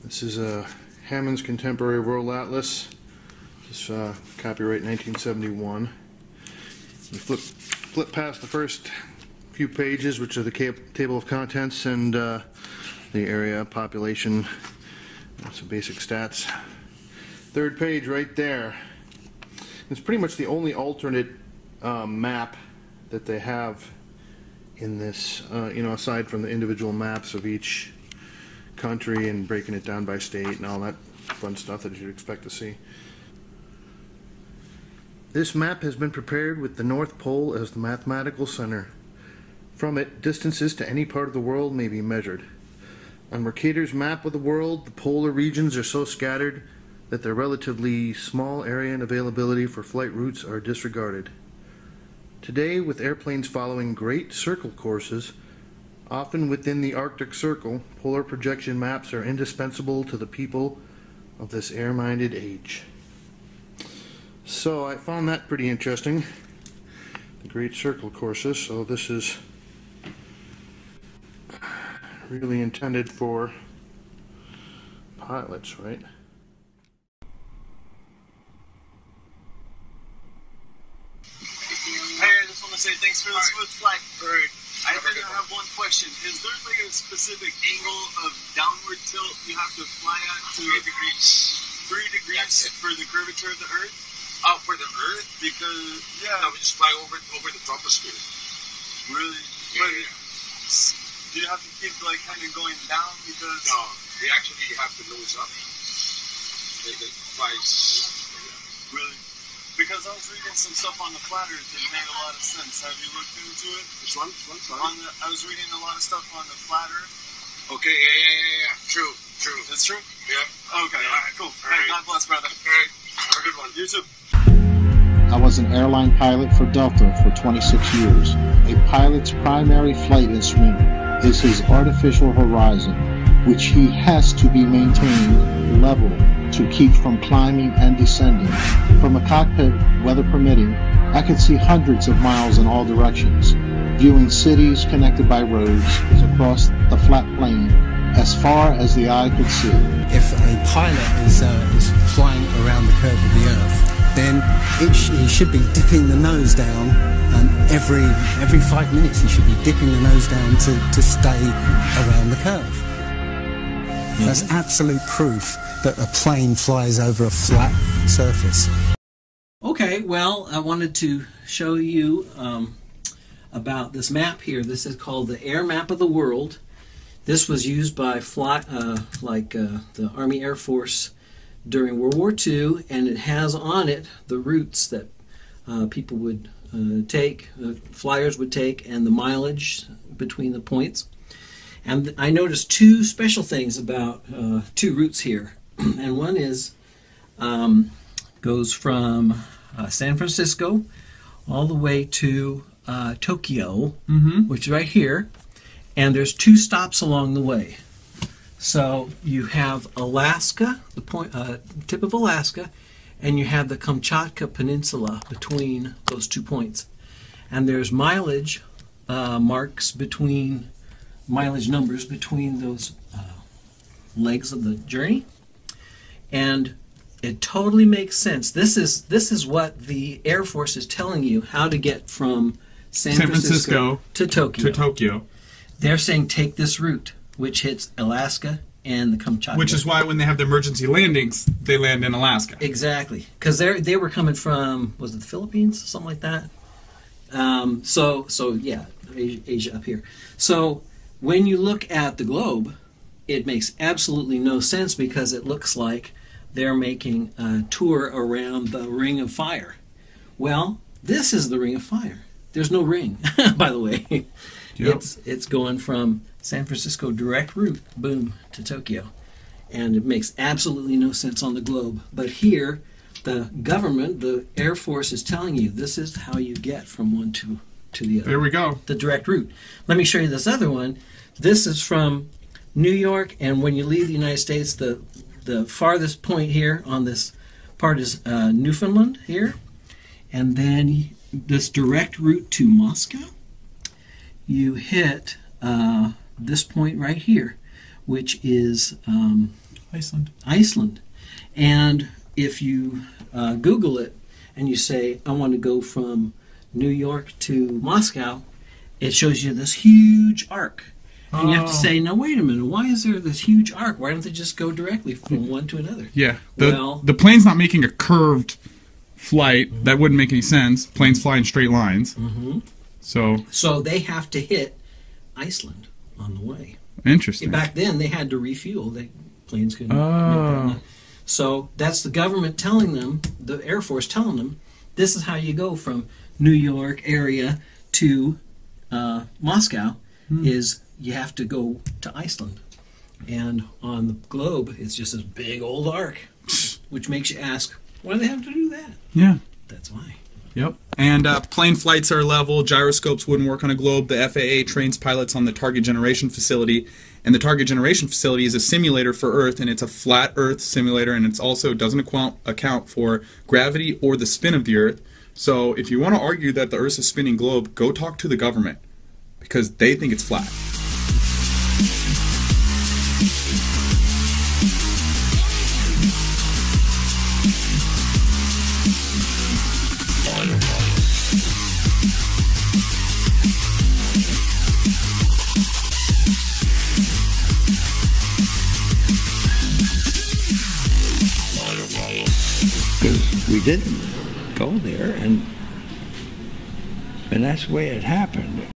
This is a Hammond's Contemporary World Atlas. This copyright 1971. You flip past the first few pages, which are the table of contents and the area, population, some basic stats. Third page right there. It's pretty much the only alternate map that they have in this, aside from the individual maps of each country and breaking it down by state and all that fun stuff that you'd expect to see. This map has been prepared with the North Pole as the mathematical center. From it, distances to any part of the world may be measured. On Mercator's map of the world, the polar regions are so scattered that their relatively small area and availability for flight routes are disregarded. Today, with airplanes following great circle courses, often within the Arctic Circle, polar projection maps are indispensable to the people of this air-minded age. So I found that pretty interesting, the great circle courses. So this is really intended for pilots, right? Hey, I just want to say thanks for the smooth flight. I have one question. Is there like a specific angle of downward tilt you have to fly at to 3 degrees? 3 degrees for the curvature of the Earth? Oh, for the Earth? Because No, we just fly over the troposphere. Really? Yeah, But yeah. do you have to keep like kind of going down because? No, we actually have to nose up. It flies. Really? Because I was reading some stuff on the flat Earth and it made a lot of sense. Have you looked into it? Which one? Sorry? I was reading a lot of stuff on the flat Earth. Okay, yeah. True. That's true? Yeah. Okay, Yeah. alright, cool. All right. Hey, God bless, brother. Alright, have a good one. You too. I was an airline pilot for Delta for 26 years. A pilot's primary flight instrument is his artificial horizon, which he has to be maintained level to keep from climbing and descending. From a cockpit, weather permitting, I could see hundreds of miles in all directions, viewing cities connected by roads across the flat plain as far as the eye could see. If a pilot is flying around the curve of the Earth, then he should be dipping the nose down, and every 5 minutes he should be dipping the nose down to stay around the curve. That's absolute proof that a plane flies over a flat surface. Okay, well, I wanted to show you about this map here. This is called the Air Map of the World. This was used by the Army Air Force during World War II, and it has on it the routes that people would take, flyers would take, and the mileage between the points. And I noticed two special things about two routes here. And one is goes from San Francisco all the way to Tokyo, which is right here. And there's two stops along the way. So you have Alaska, the tip of Alaska, and you have the Kamchatka Peninsula between those 2 points. And there's mileage numbers between those legs of the journey. And it totally makes sense. This is what the Air Force is telling you how to get from San Francisco to Tokyo. They're saying take this route, which hits Alaska and the Kamchatka. Which is why when they have the emergency landings, they land in Alaska. Exactly, because they were coming from, was it the Philippines, something like that? So yeah, Asia up here. So when you look at the globe, it makes absolutely no sense because it looks like they're making a tour around the Ring of Fire. Well, this is the Ring of Fire. There's no ring, by the way. Yep. It's going from San Francisco direct route, boom, to Tokyo. And it makes absolutely no sense on the globe. But here, the government, the Air Force is telling you this is how you get from one to the other. There we go. The direct route. Let me show you this other one. This is from New York, and when you leave the United States, the farthest point here on this part is Newfoundland here. And then this direct route to Moscow, you hit this point right here, which is Iceland. And if you Google it and you say, I want to go from New York to Moscow, it shows you this huge arc. And you have to say, now wait a minute, why is there this huge arc? Why don't they just go directly from one to another? Yeah. Well, The plane's not making a curved flight. That wouldn't make any sense. Planes fly in straight lines. Mm-hmm. So they have to hit Iceland on the way. interesting. Back then, they had to refuel. Planes couldn't. Oh. So that's the government telling them, the Air Force telling them, this is how you go from New York area to Moscow, is you have to go to Iceland. And on the globe, it's just this big old arc, which makes you ask, why do they have to do that? Yeah. That's why. Yep. And plane flights are level. Gyroscopes wouldn't work on a globe. The FAA trains pilots on the Target Generation Facility. And the Target Generation Facility is a simulator for Earth, and it's a flat Earth simulator, and it's also doesn't account for gravity or the spin of the Earth. So if you want to argue that the Earth's a spinning globe, go talk to the government, because they think it's flat. Because we didn't go there, and that's the way it happened.